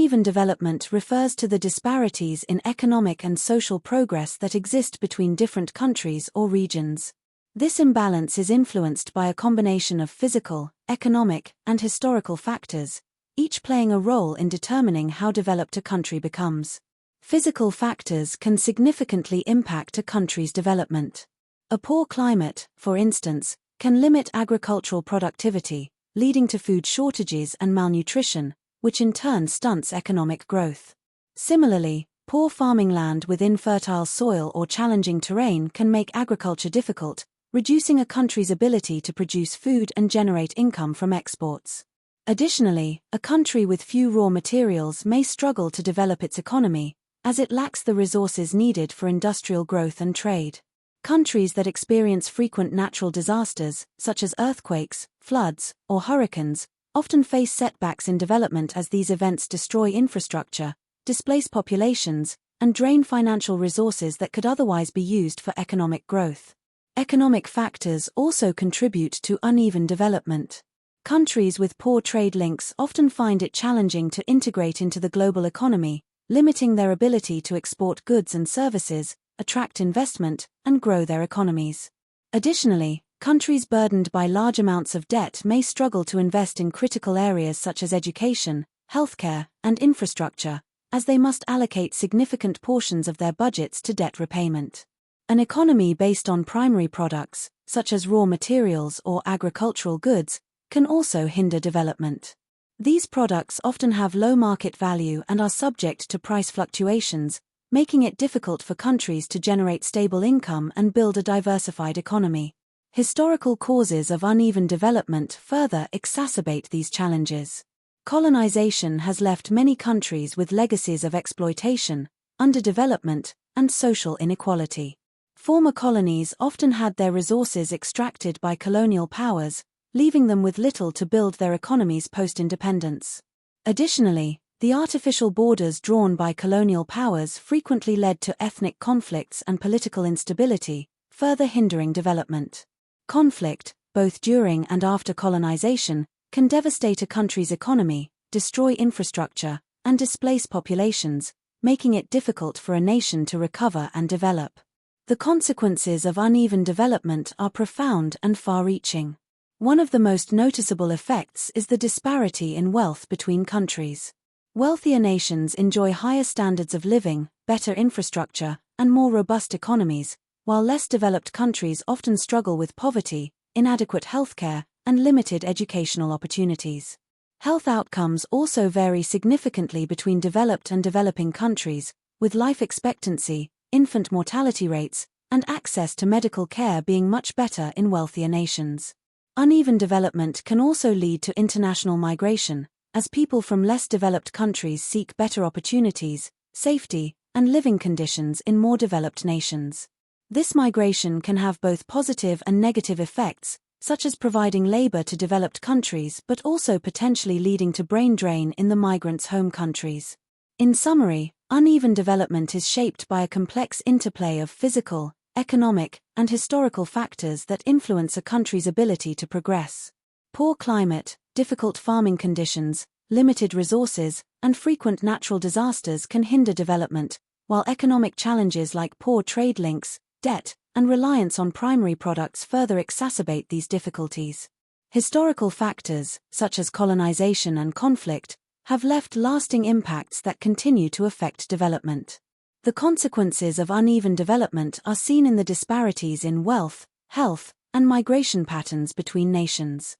Uneven development refers to the disparities in economic and social progress that exist between different countries or regions. This imbalance is influenced by a combination of physical, economic, and historical factors, each playing a role in determining how developed a country becomes. Physical factors can significantly impact a country's development. A poor climate, for instance, can limit agricultural productivity, leading to food shortages and malnutrition, which in turn stunts economic growth. Similarly, poor farming land with infertile soil or challenging terrain can make agriculture difficult, reducing a country's ability to produce food and generate income from exports. Additionally, a country with few raw materials may struggle to develop its economy, as it lacks the resources needed for industrial growth and trade. Countries that experience frequent natural disasters, such as earthquakes, floods, or hurricanes, often face setbacks in development as these events destroy infrastructure, displace populations, and drain financial resources that could otherwise be used for economic growth. Economic factors also contribute to uneven development. Countries with poor trade links often find it challenging to integrate into the global economy, limiting their ability to export goods and services, attract investment, and grow their economies. Additionally, countries burdened by large amounts of debt may struggle to invest in critical areas such as education, healthcare, and infrastructure, as they must allocate significant portions of their budgets to debt repayment. An economy based on primary products, such as raw materials or agricultural goods, can also hinder development. These products often have low market value and are subject to price fluctuations, making it difficult for countries to generate stable income and build a diversified economy. Historical causes of uneven development further exacerbate these challenges. Colonization has left many countries with legacies of exploitation, underdevelopment, and social inequality. Former colonies often had their resources extracted by colonial powers, leaving them with little to build their economies post-independence. Additionally, the artificial borders drawn by colonial powers frequently led to ethnic conflicts and political instability, further hindering development. Conflict, both during and after colonization, can devastate a country's economy, destroy infrastructure, and displace populations, making it difficult for a nation to recover and develop. The consequences of uneven development are profound and far-reaching. One of the most noticeable effects is the disparity in wealth between countries. Wealthier nations enjoy higher standards of living, better infrastructure, and more robust economies, while less developed countries often struggle with poverty, inadequate healthcare, and limited educational opportunities. Health outcomes also vary significantly between developed and developing countries, with life expectancy, infant mortality rates, and access to medical care being much better in wealthier nations. Uneven development can also lead to international migration, as people from less developed countries seek better opportunities, safety, and living conditions in more developed nations. This migration can have both positive and negative effects, such as providing labor to developed countries but also potentially leading to brain drain in the migrants' home countries. In summary, uneven development is shaped by a complex interplay of physical, economic, and historical factors that influence a country's ability to progress. Poor climate, difficult farming conditions, limited resources, and frequent natural disasters can hinder development, while economic challenges like poor trade links, debt, and reliance on primary products further exacerbate these difficulties. Historical factors, such as colonization and conflict, have left lasting impacts that continue to affect development. The consequences of uneven development are seen in the disparities in wealth, health, and migration patterns between nations.